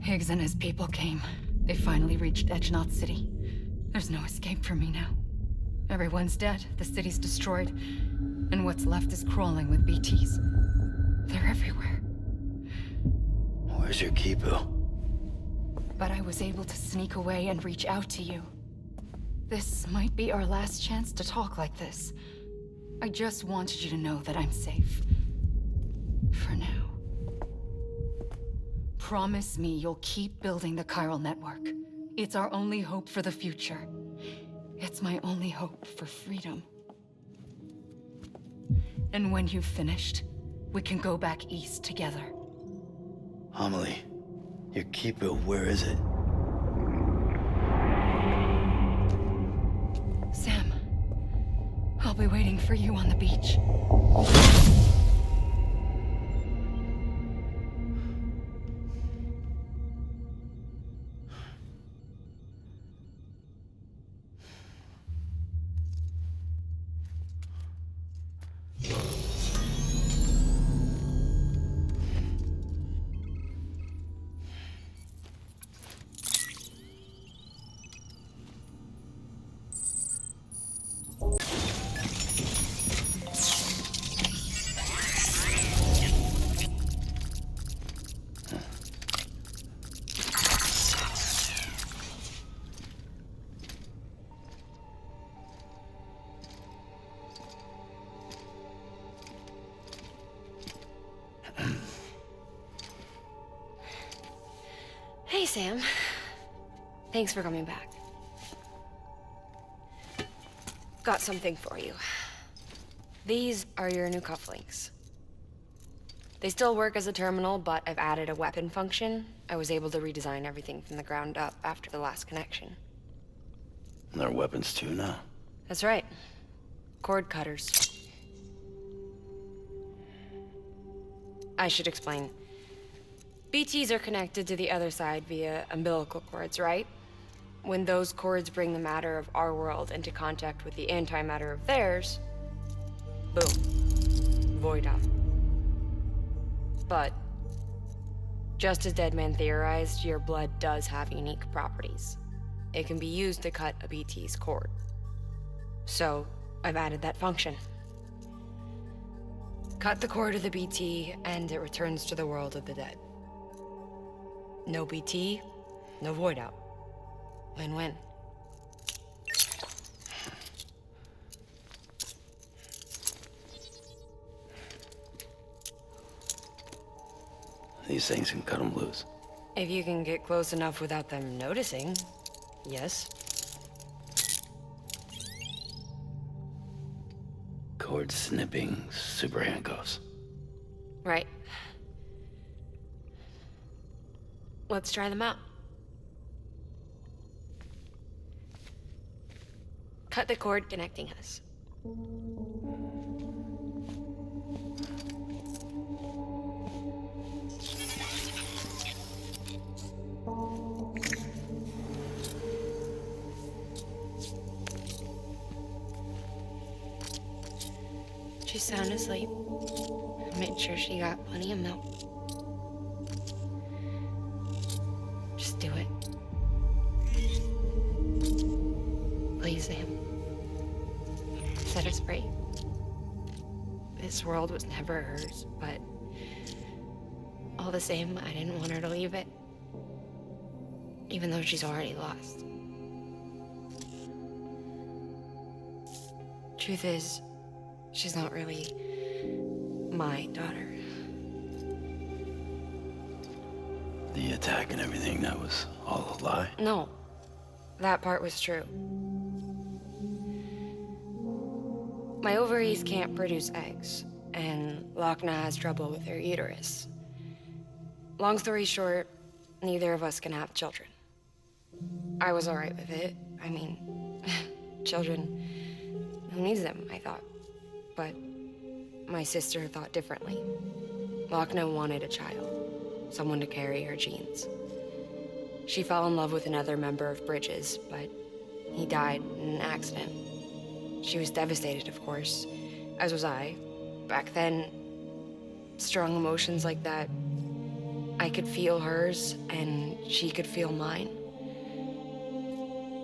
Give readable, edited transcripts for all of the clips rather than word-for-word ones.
Higgs and his people came. They finally reached Edgenot City. There's no escape for me now. Everyone's dead, the city's destroyed, and what's left is crawling with BTs. They're everywhere. Where's your Kipu? But I was able to sneak away and reach out to you. This might be our last chance to talk like this. I just wanted you to know that I'm safe. For now. Promise me you'll keep building the chiral network. It's our only hope for the future. It's my only hope for freedom. And when you've finished, we can go back east together. Amelie, your Kipu, where is it? Sam, I'll be waiting for you on the beach. Hey, Sam. Thanks for coming back. Got something for you. These are your new cufflinks. They still work as a terminal, but I've added a weapon function. I was able to redesign everything from the ground up after the last connection. And they're weapons too now. That's right. Cord cutters. I should explain. BTs are connected to the other side via umbilical cords, right? When those cords bring the matter of our world into contact with the antimatter of theirs, boom, void out. But, just as Deadman theorized, your blood does have unique properties. It can be used to cut a BT's cord. So, I've added that function. Cut the cord of the BT, and it returns to the world of the dead. No BT, no void out. Win-win. These things can cut them loose. If you can get close enough without them noticing, yes. Cord snipping super handcuffs. Right. Let's try them out. Cut the cord connecting us. She's sound asleep. I made sure she got plenty of milk. Just do it. Please, Sam. Set us free. This world was never hers, but all the same, I didn't want her to leave it. Even though she's already lost. Truth is, she's not really my daughter. The attack and everything, that was all a lie? No, that part was true. My ovaries can't produce eggs, and Lochna has trouble with her uterus. Long story short, neither of us can have children. I was alright with it. I mean, children, who needs them, I thought. But my sister thought differently. Lochna wanted a child, someone to carry her genes. She fell in love with another member of Bridges, but he died in an accident. She was devastated, of course, as was I. Back then, strong emotions like that, I could feel hers, and she could feel mine.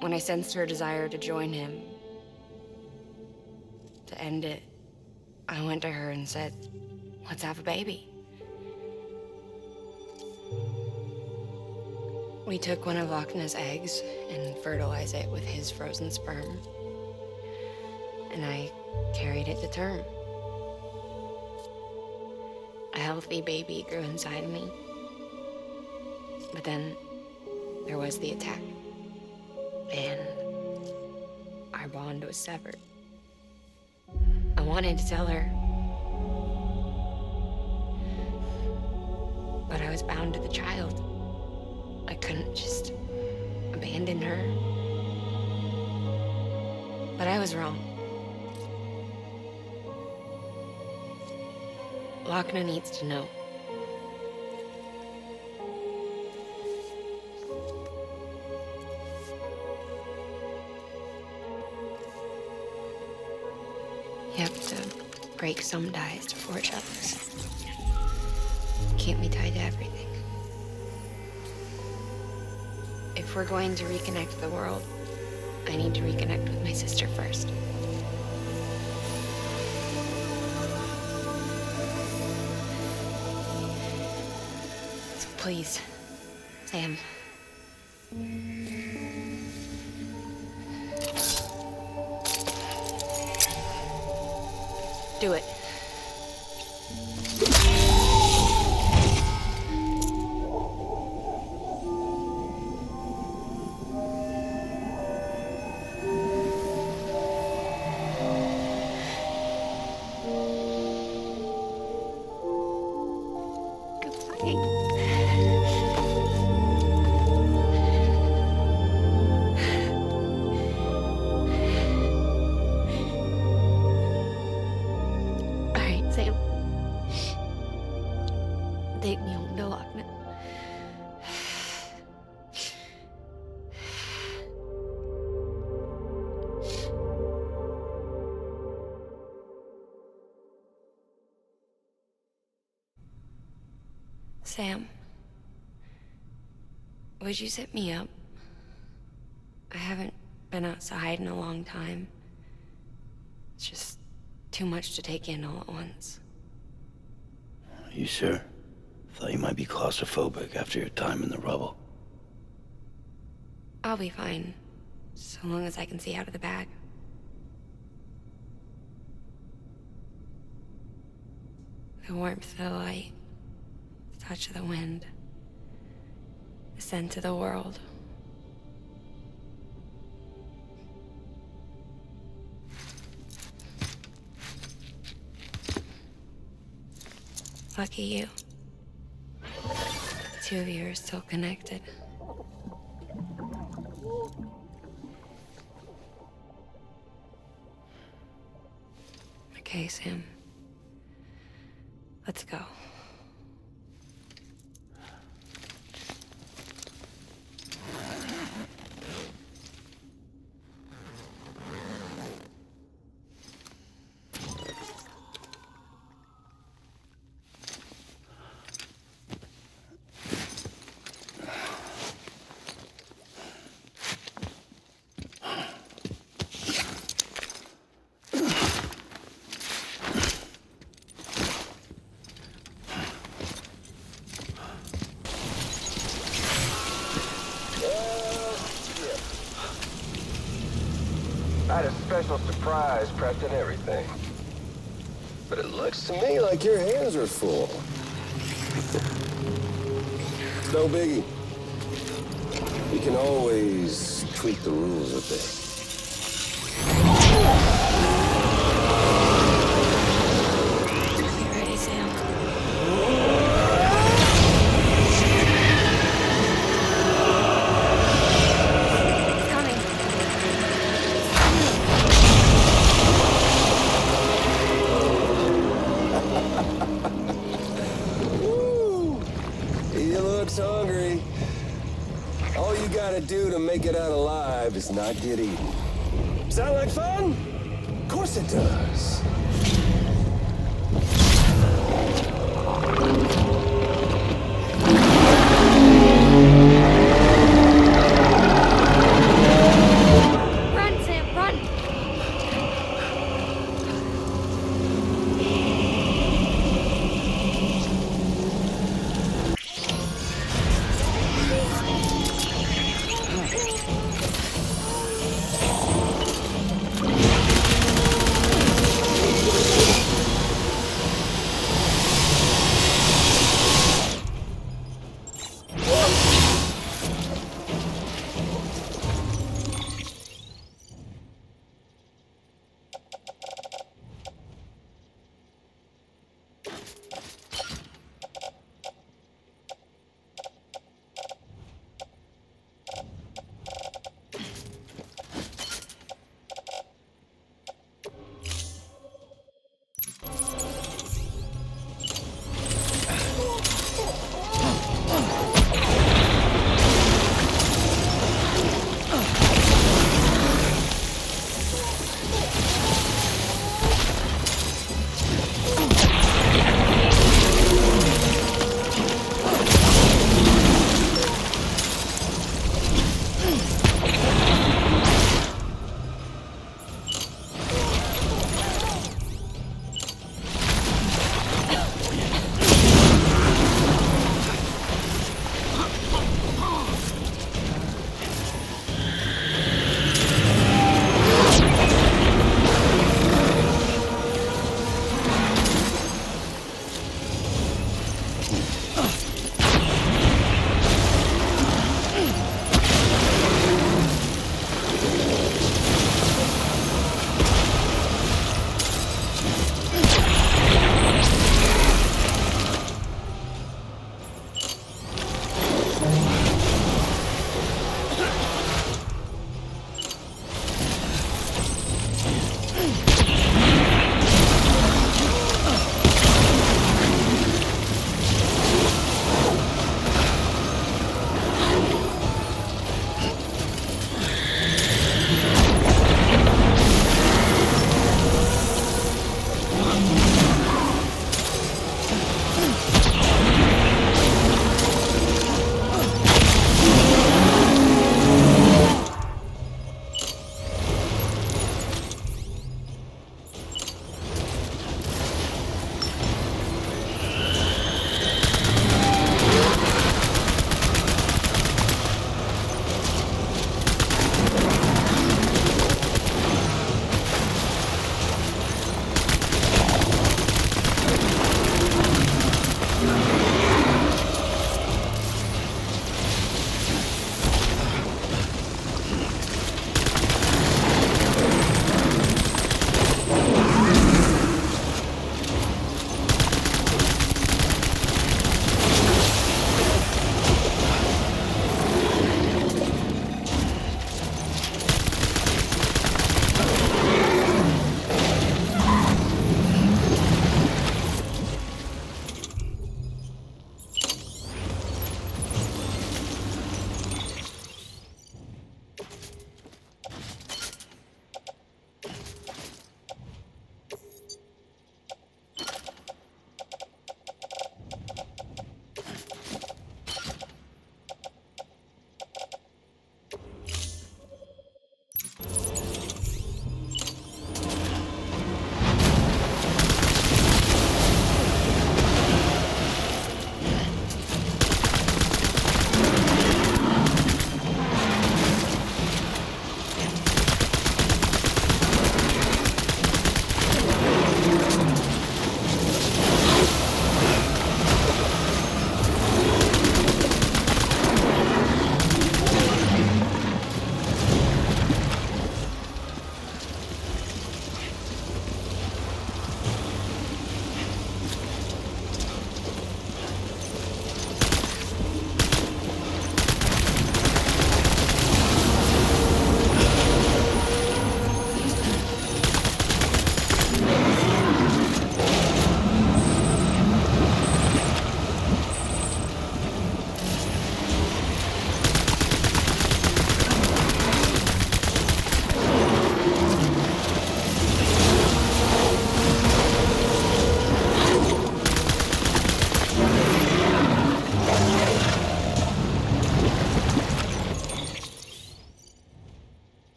When I sensed her desire to join him, to end it, I went to her and said, let's have a baby. We took one of Lochna's eggs and fertilized it with his frozen sperm. And I carried it to term. A healthy baby grew inside me. But then there was the attack. And our bond was severed. I wanted to tell her, but I was bound to the child. I couldn't just abandon her. But I was wrong. Lochna needs to know. You have to break some ties to forge others. Can't be tied to everything. If we're going to reconnect the world, I need to reconnect with my sister first. So please, Sam. Do it. Sam, would you set me up? I haven't been outside in a long time. It's just too much to take in all at once. You sure? Thought you might be claustrophobic after your time in the rubble. I'll be fine, so long as I can see out of the bag. The warmth of the light, the touch of the wind, the scent of the world. Lucky you. The two of you are still connected. Okay, Sam. Let's go. I had a special surprise prepped and everything. But it looks to me like your hands are full. It's no biggie. We can always tweak the rules a bit. You ready, Sam? It's coming. Woo! He looks hungry. All you gotta do to make it out alive is not get eaten. Sound like fun? Of course it does.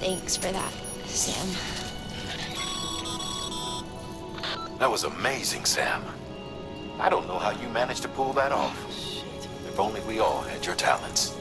Thanks for that, Sam. That was amazing, Sam. I don't know how you managed to pull that off. If only we all had your talents.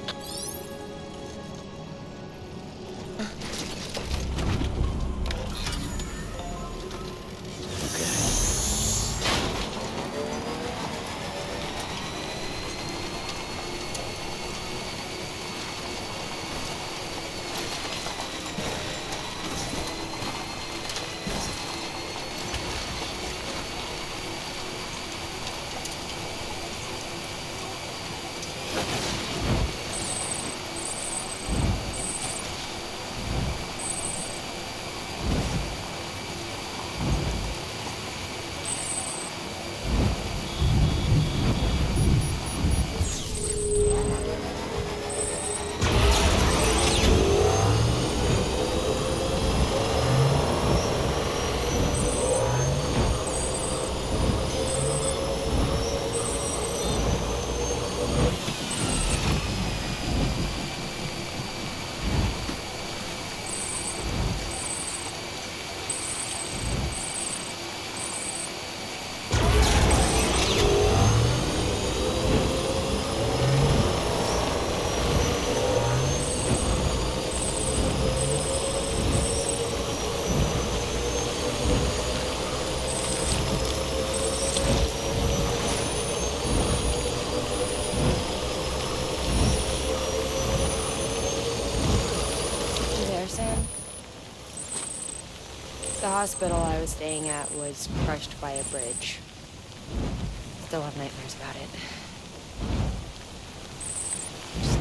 The hospital I was staying at was crushed by a bridge. Still have nightmares about it.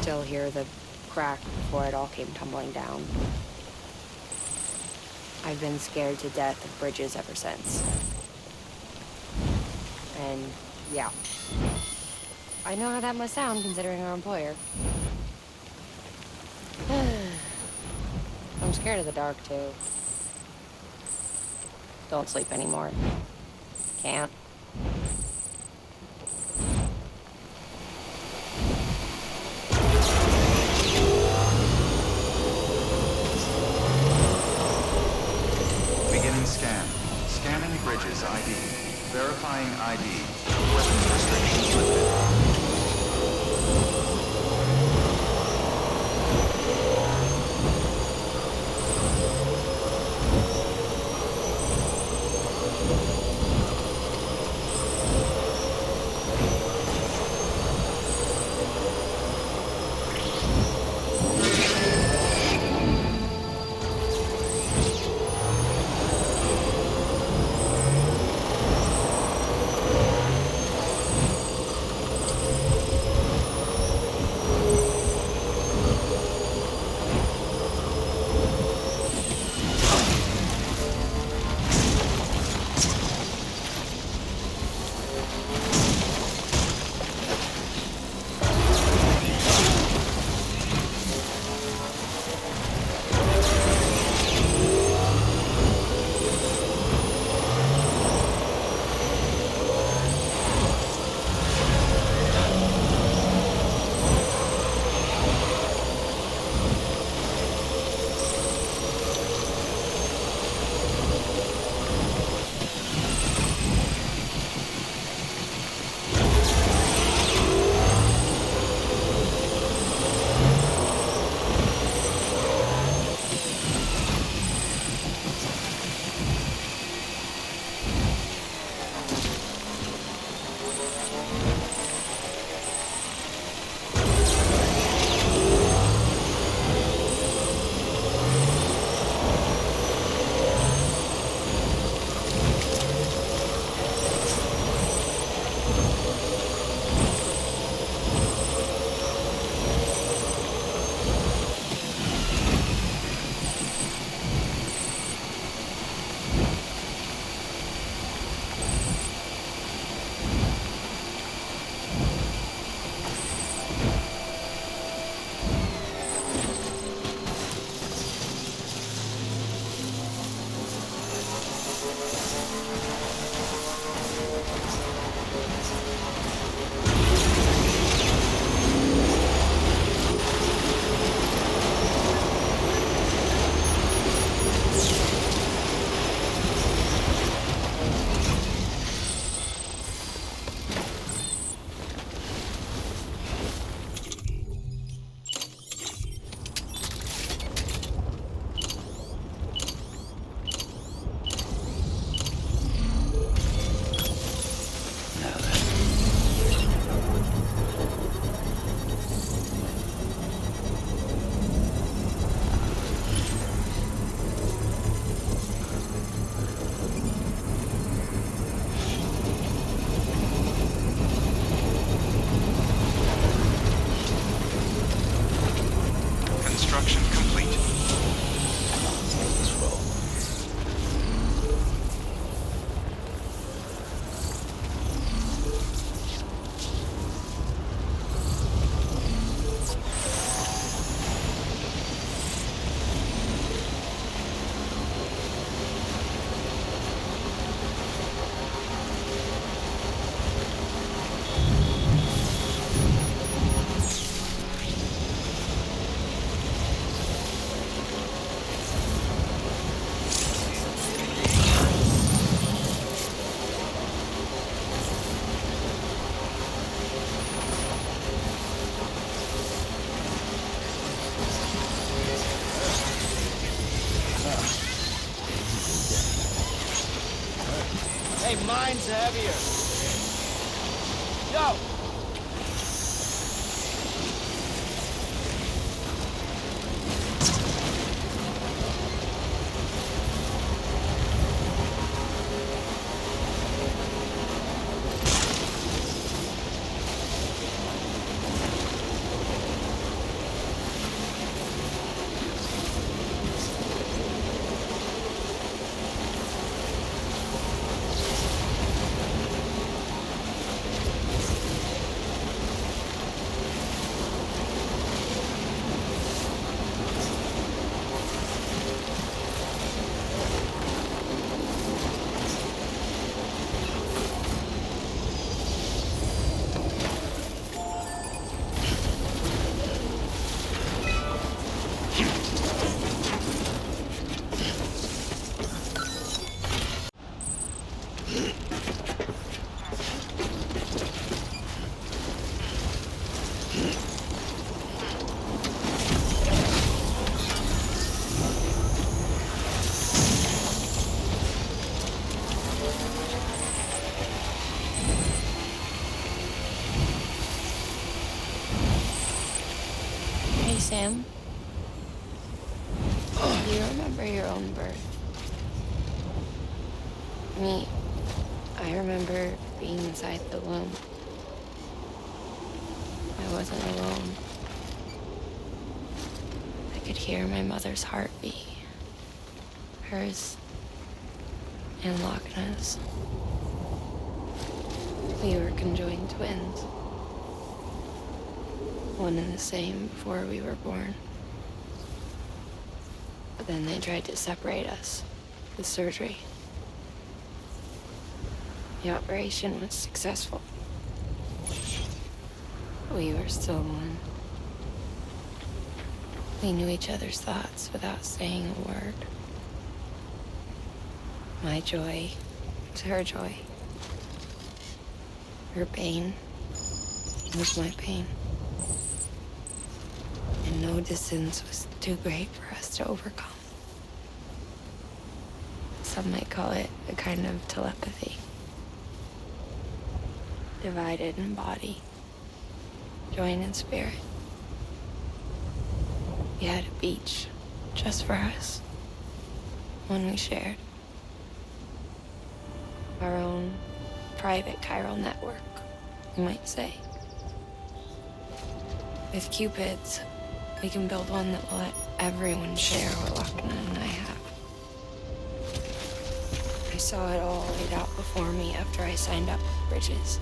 Still hear the crack before it all came tumbling down. I've been scared to death of bridges ever since. And yeah, I know how that must sound considering our employer. I'm scared of the dark too. Don't sleep anymore. Can't. Beginning scan. Scanning bridges ID. Verifying ID. Weapons restrictions lifted. mine's heavier. Yo! Hey, Sam. Do you remember your own birth? Me, I remember being inside the womb. I wasn't alone. I could hear my mother's heartbeat. Hers and Lochna's. We were conjoined twins. One and the same before we were born. But then they tried to separate us with surgery. The operation was successful. We were still one. We knew each other's thoughts without saying a word. My joy was her joy. Her pain was my pain. And no distance was too great for us to overcome. Some might call it a kind of telepathy. Divided in body, joined in spirit. We had a beach just for us, one we shared. Our own private chiral network, you might say. With Cupids, we can build one that will let everyone share what Lochna and I have. I saw it all laid out before me after I signed up with Bridges.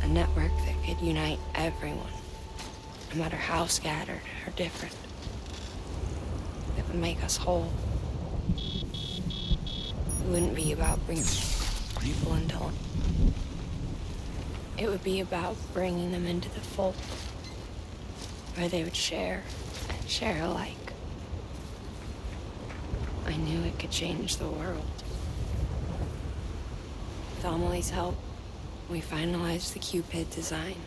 A network that could unite everyone, no matter how scattered or different. That would make us whole. It wouldn't be about bringing people into one. It would be about bringing them into the fold, where they would share and share alike. I knew it could change the world. With Amelie's help, we finalized the Cupid design.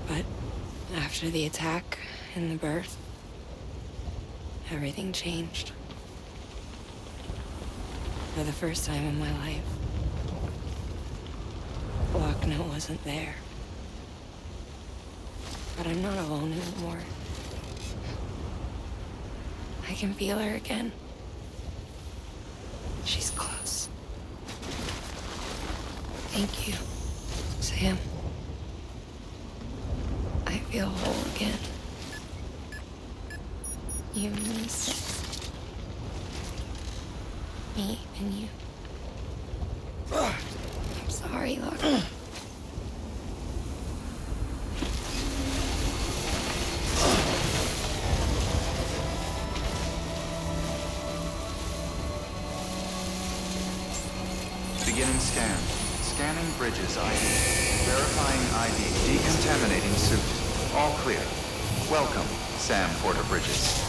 But after the attack and the birth, everything changed. For the first time in my life, Lochna wasn't there. But I'm not alone anymore. I can feel her again. She's close. Thank you, Sam. I feel whole again. You and me, sis. Me and you. I'm sorry, Lochna. Beginning scan. Scanning Bridges ID. Verifying ID. Decontaminating suit. All clear. Welcome, Sam Porter Bridges.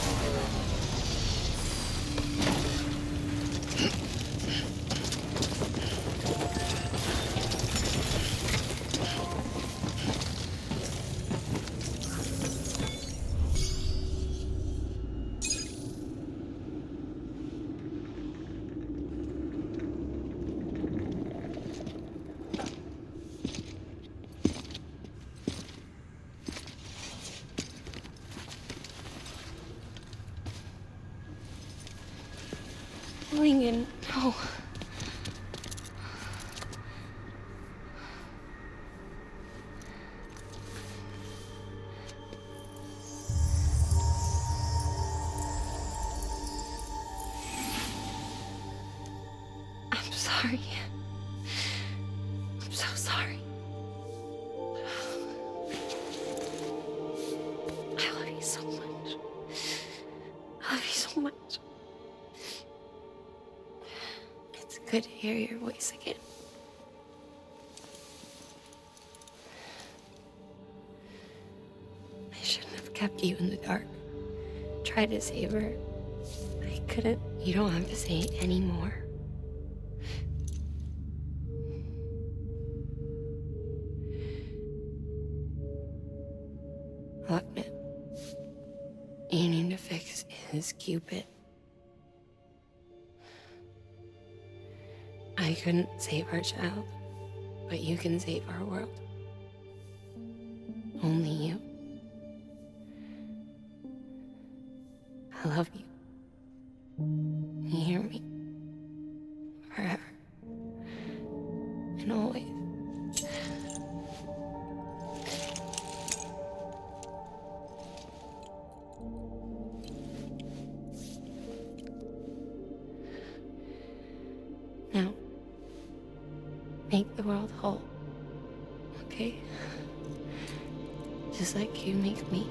Lincoln, no. I'm sorry. I'm so sorry. I love you so much. I love you so much. It's good to hear your voice again. I shouldn't have kept you in the dark. Tried to save her. I couldn't. You don't have to say it anymore. Look, man. You need to fix his Cupid. I couldn't save our child, but you can save our world. Only you. I love you. You hear me? Forever. And always. Now, make the world whole, okay? Just like you make me.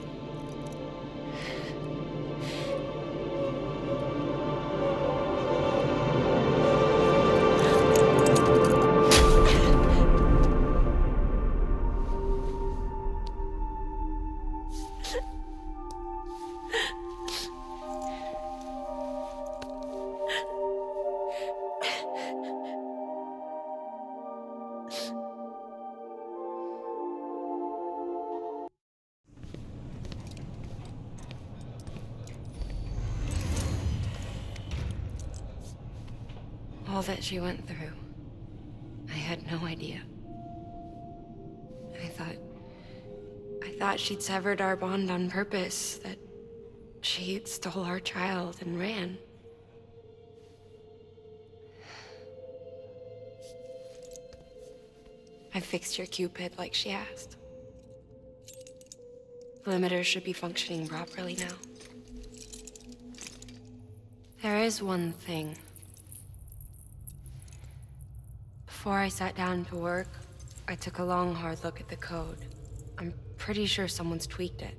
All that she went through, I had no idea. I thought she'd severed our bond on purpose, that she stole our child and ran. I fixed your Cupid like she asked. The limiter should be functioning properly now. There is one thing. Before I sat down to work, I took a long, hard look at the code. I'm pretty sure someone's tweaked it.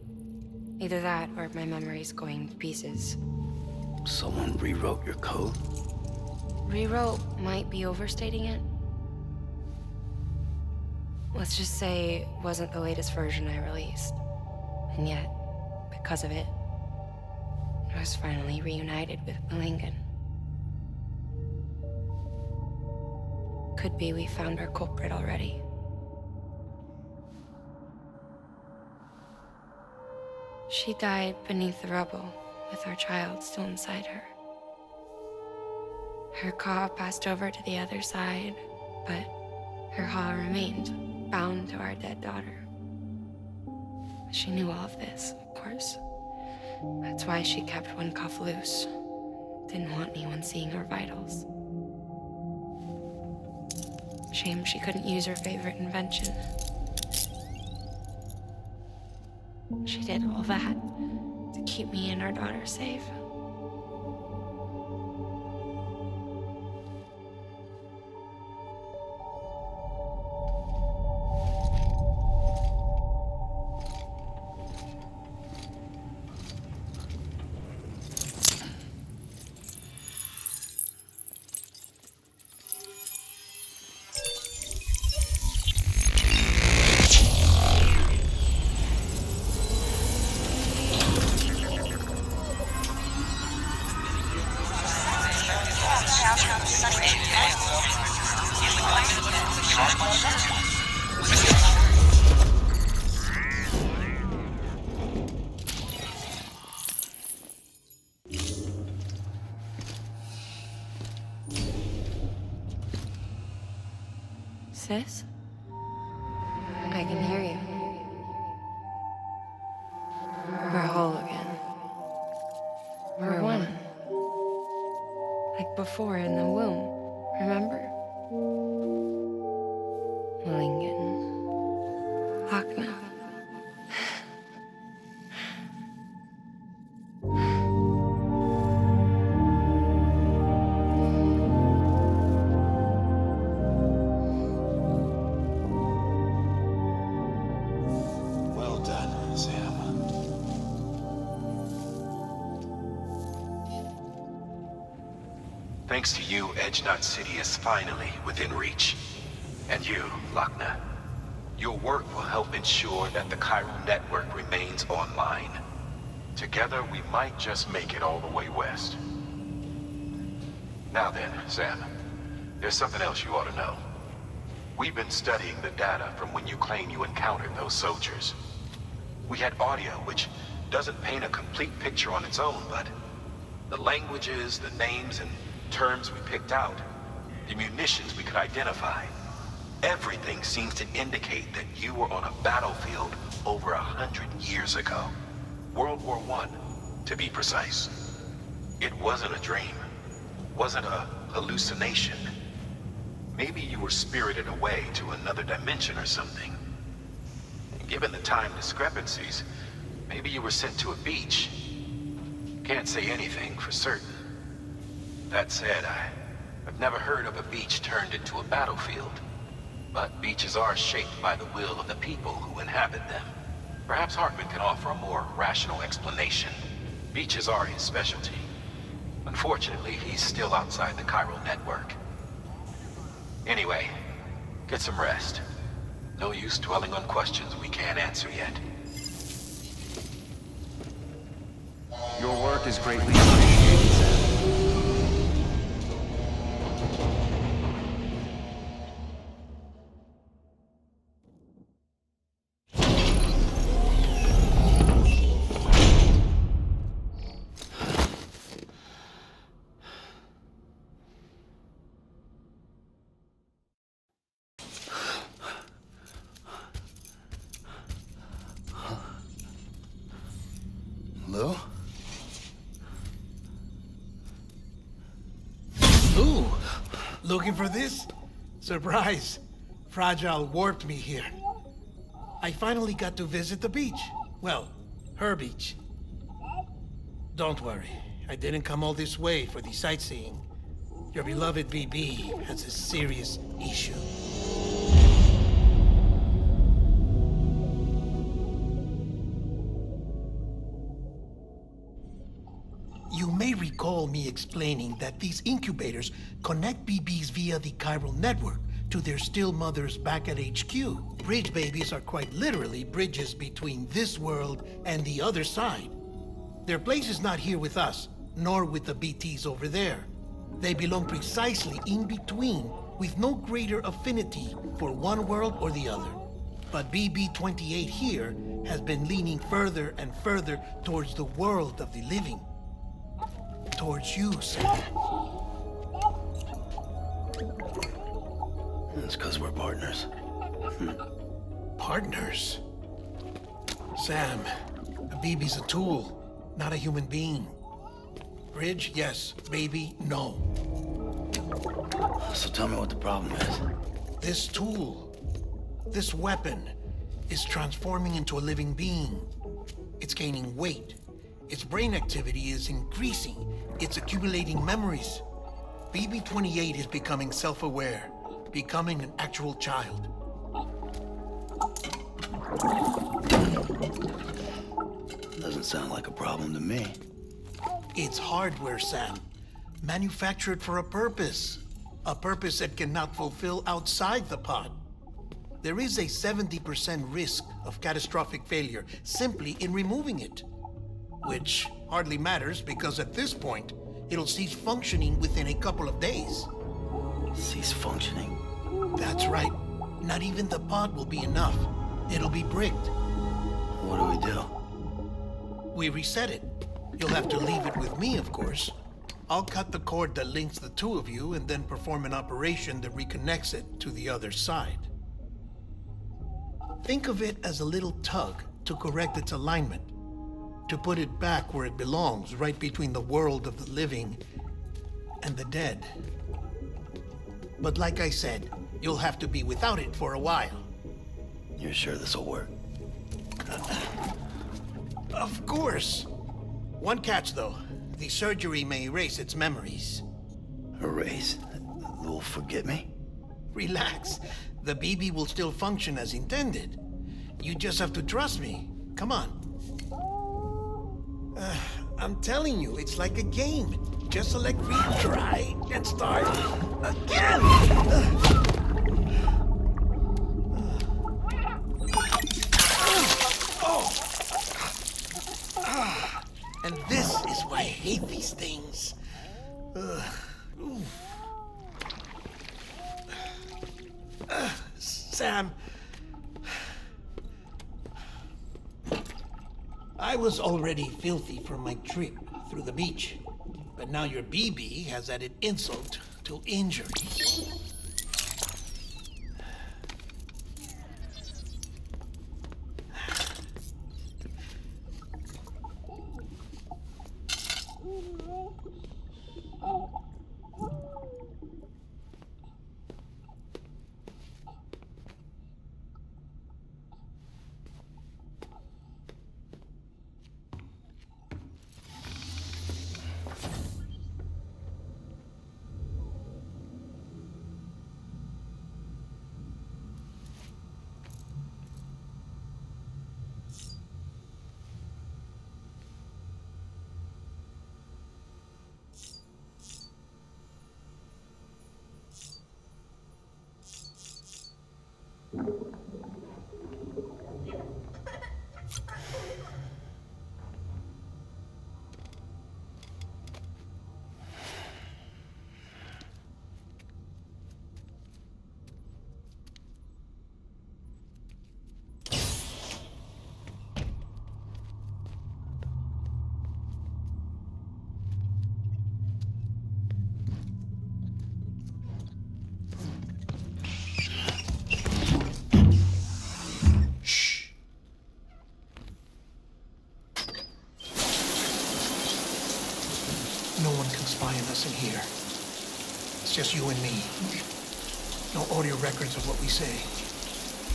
Either that, or my memory's going to pieces. Someone rewrote your code? Rewrote might be overstating it. Let's just say it wasn't the latest version I released. And yet, because of it, I was finally reunited with Lincoln. Could be we found our culprit already. She died beneath the rubble, with our child still inside her. Her Ka passed over to the other side, but her Ha remained, bound to our dead daughter. She knew all of this, of course. That's why she kept one cuff loose. Didn't want anyone seeing her vitals. Shame she couldn't use her favorite invention. She did all that to keep me and our daughter safe. before in the womb, remember? Lingen. Lochna. Well done, Sam. Thanks to you, Edgenut City is finally within reach. And you, Lochna. Your work will help ensure that the chiral network remains online. Together, we might just make it all the way west. Now then, Sam, there's something else you ought to know. We've been studying the data from when you claim you encountered those soldiers. We had audio, which doesn't paint a complete picture on its own, but the languages, the names, and terms we picked out, the munitions we could identify, everything seems to indicate that you were on a battlefield over 100 years ago. World War I, to be precise. It wasn't a dream. Wasn't a hallucination. Maybe you were spirited away to another dimension or something. And given the time discrepancies, maybe you were sent to a beach. Can't say anything for certain. That said, I've never heard of a beach turned into a battlefield. But beaches are shaped by the will of the people who inhabit them. Perhaps Hartman can offer a more rational explanation. Beaches are his specialty. Unfortunately, he's still outside the chiral network. Anyway, get some rest. No use dwelling on questions we can't answer yet. Your work is greatly appreciated, Sam. Hello? Ooh, looking for this? Surprise. Fragile warped me here. I finally got to visit the beach. Well, her beach. Don't worry, I didn't come all this way for the sightseeing. Your beloved BB has a serious issue. You may recall me explaining that these incubators connect BBs via the chiral network to their still mothers back at HQ. Bridge babies are quite literally bridges between this world and the other side. Their place is not here with us, nor with the BTs over there. They belong precisely in between, with no greater affinity for one world or the other. But BB-28 here has been leaning further and further towards the world of the living. Towards you, Sam. It's because we're partners. Partners? Sam, a BB's a tool, not a human being. Bridge, yes. Baby, no. So tell me what the problem is. This tool, this weapon, is transforming into a living being. It's gaining weight. Its brain activity is increasing. It's accumulating memories. BB-28 is becoming self-aware, becoming an actual child. Doesn't sound like a problem to me. It's hardware, Sam. Manufactured for a purpose. A purpose it cannot fulfill outside the pod. There is a 70% risk of catastrophic failure simply in removing it. Which hardly matters because at this point, it'll cease functioning within a couple of days. Cease functioning? That's right. Not even the pod will be enough. It'll be bricked. What do we do? We reset it. You'll have to leave it with me, of course. I'll cut the cord that links the two of you and then perform an operation that reconnects it to the other side. Think of it as a little tug to correct its alignment, to put it back where it belongs, right between the world of the living and the dead. But like I said, you'll have to be without it for a while. You're sure this'll work? Of course. One catch, though. The surgery may erase its memories. Erase? They'll forget me? Relax. The BB will still function as intended. You just have to trust me. Come on. I'm telling you, it's like a game. Just select retry and start again. And this is why I hate these things. Sam, I was already filthy from my trip through the beach, but now your BB has added insult to injury. No one can spy on us in here. It's just you and me. No audio records of what we say.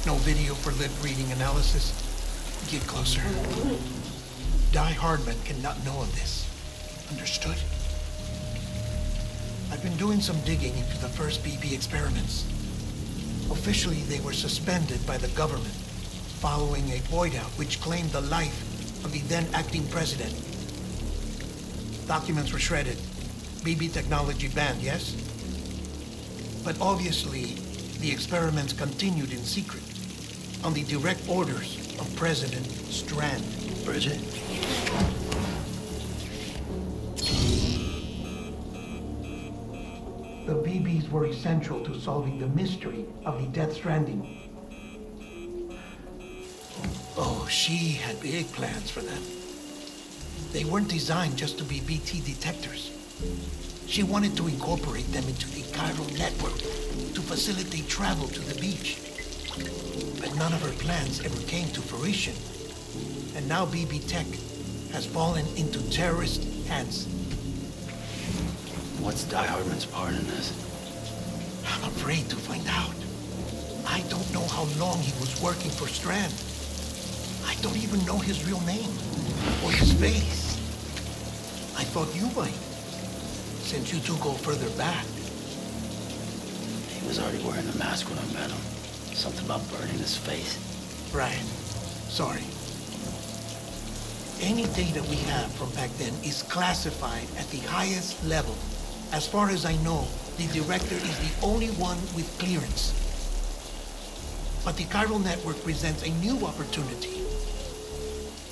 No video for lip reading analysis. Get closer. Die Hardman cannot know of this. Understood? I've been doing some digging into the first BB experiments. Officially, they were suspended by the government following a void out which claimed the life of the then acting president. Documents were shredded. BB technology banned, yes? But obviously, the experiments continued in secret, on the direct orders of President Strand. Bridget? The BBs were essential to solving the mystery of the Death Stranding. Oh, she had big plans for them. They weren't designed just to be BT detectors. She wanted to incorporate them into the chiral network to facilitate travel to the beach. But none of her plans ever came to fruition. And now BB Tech has fallen into terrorist hands. What's Die Hardman's part in this? I'm afraid to find out. I don't know how long he was working for Strand. I don't even know his real name or his face. I thought you might, since you two go further back. He was already wearing the mask when I met him. Something about burning his face. Right. Sorry. Any data we have from back then is classified at the highest level. As far as I know, the director is the only one with clearance. But the chiral network presents a new opportunity.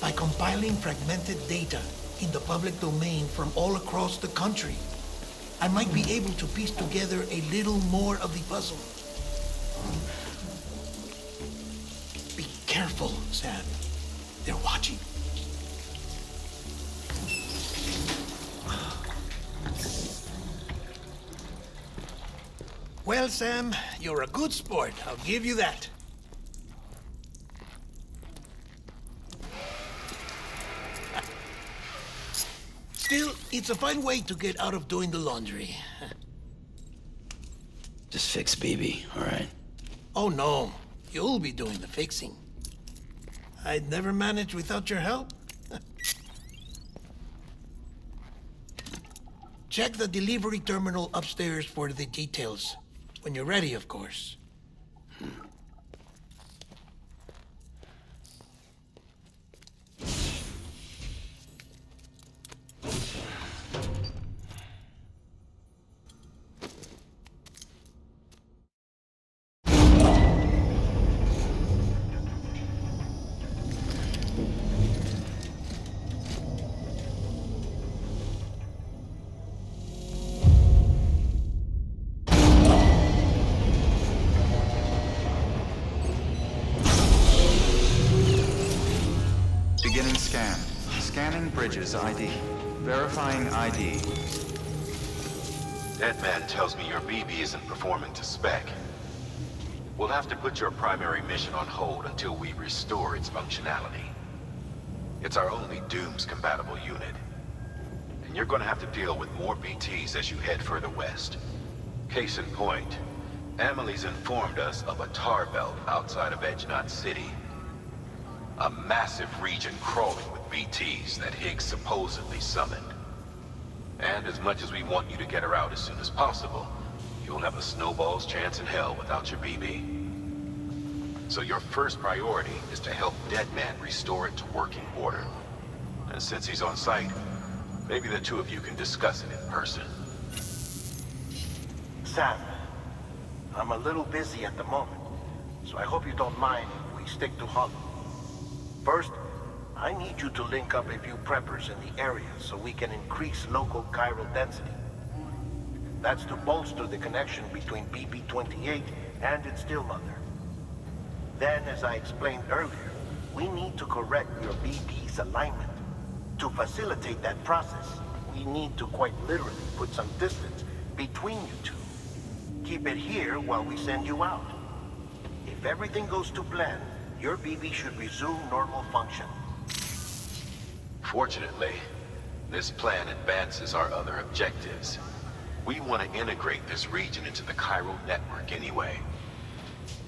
By compiling fragmented data in the public domain from all across the country, I might be able to piece together a little more of the puzzle. Be careful, Sam. They're watching. Well, Sam, you're a good sport. I'll give you that. Still, It's a fine way to get out of doing the laundry. Just fix BB, all right? Oh no, you'll be doing the fixing. I'd never manage without your help. Check the delivery terminal upstairs for the details. When you're ready, of course. Beginning scan. Scanning Bridges ID. Verifying ID. That man tells me your BB isn't performing to spec. We'll have to put your primary mission on hold until we restore its functionality. It's our only Dooms-compatible unit. And you're gonna have to deal with more BTs as you head further west. Case in point, Amelie's informed us of a tar belt outside of Edgenot City. A massive region crawling with BTs that Higgs supposedly summoned. And as much as we want you to get her out as soon as possible, you'll have a snowball's chance in hell without your BB. So your first priority is to help Deadman restore it to working order. And since he's on site, maybe the two of you can discuss it in person. Sam, I'm a little busy at the moment, so I hope you don't mind if we stick to Hollow. First, I need you to link up a few preppers in the area so we can increase local chiral density. That's to bolster the connection between BB-28 and its still mother. Then, as I explained earlier, we need to correct your BB's alignment. To facilitate that process, we need to quite literally put some distance between you two. Keep it here while we send you out. If everything goes to plan, your BB should resume normal function. Fortunately, this plan advances our other objectives. We want to integrate this region into the chiral network anyway.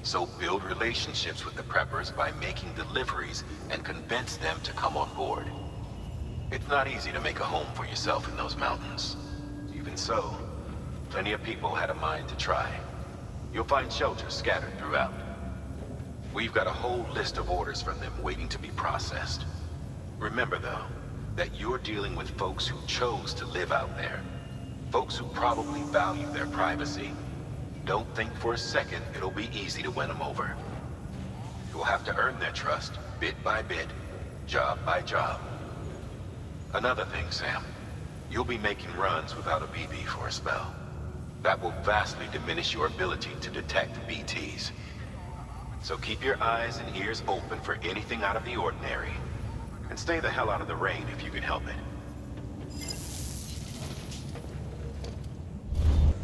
So build relationships with the preppers by making deliveries and convince them to come on board. It's not easy to make a home for yourself in those mountains. Even so, plenty of people had a mind to try. You'll find shelters scattered throughout. We've got a whole list of orders from them waiting to be processed. Remember, though, that you're dealing with folks who chose to live out there. Folks who probably value their privacy. Don't think for a second it'll be easy to win them over. You'll have to earn their trust, bit by bit, job by job. Another thing, Sam. You'll be making runs without a BB for a spell. That will vastly diminish your ability to detect BTs. So keep your eyes and ears open for anything out of the ordinary. And stay the hell out of the rain if you can help it.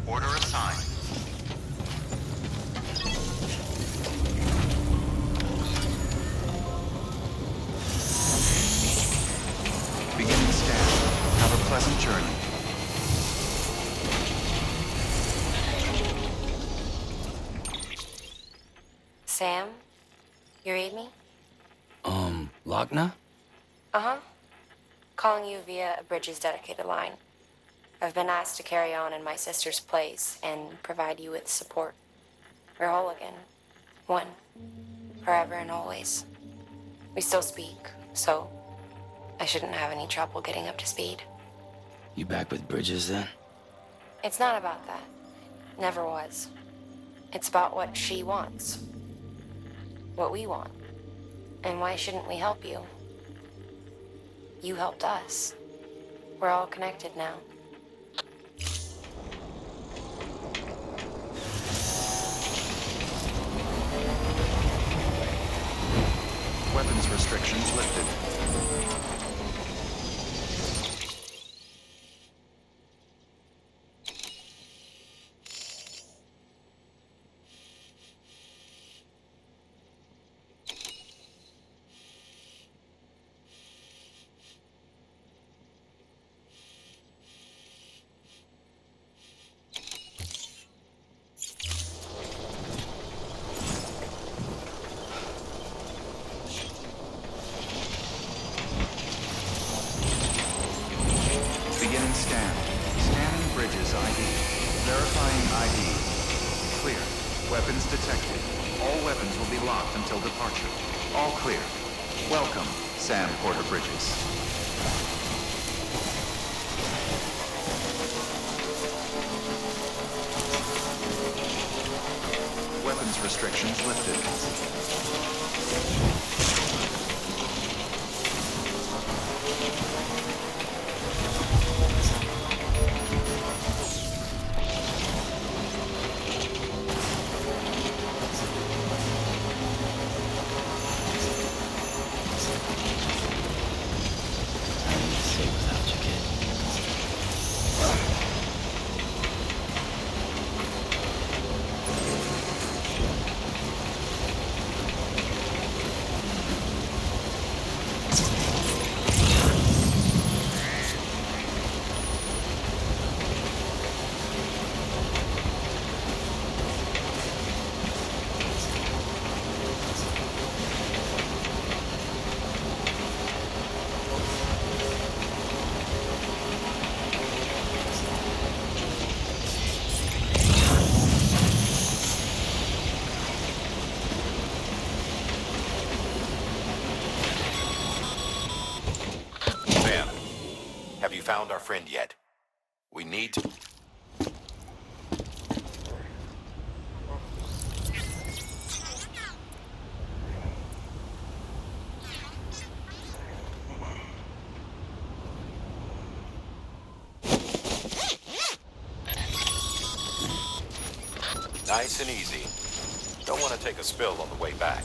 Order assigned. Beginning scan. Have a pleasant journey. Sam? You read me? Lochna? Uh-huh. Calling you via a Bridges dedicated line. I've been asked to carry on in my sister's place and provide you with support. We're whole again. One. Forever and always. We still speak, so I shouldn't have any trouble getting up to speed. You back with Bridges then? It's not about that. Never was. It's about what she wants. What we want. And why shouldn't we help you? You helped us. We're all connected now. Weapons restrictions lifted. until departure. All clear. Welcome, Sam Porter Bridges. Weapons restrictions lifted. Found our friend yet? We need to... Nice and easy. Don't want to take a spill on the way back.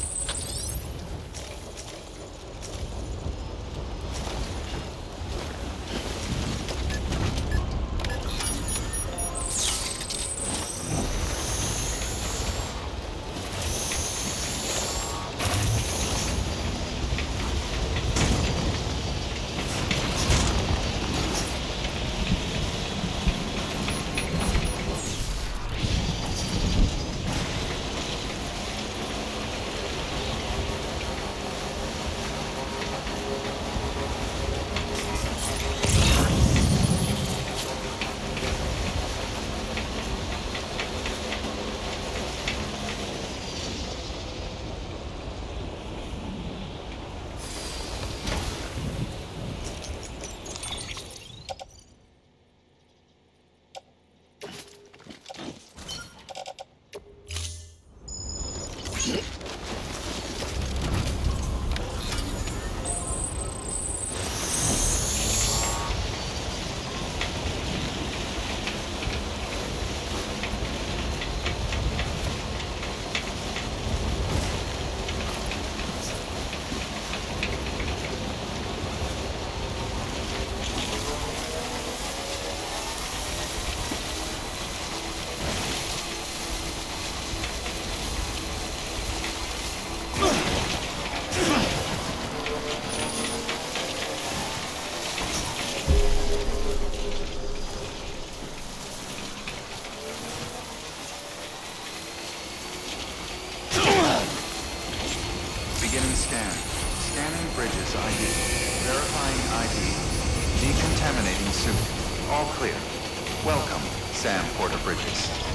Scanning Bridges ID. Verifying ID. Decontaminating suit. All clear. Welcome, Sam Porter Bridges.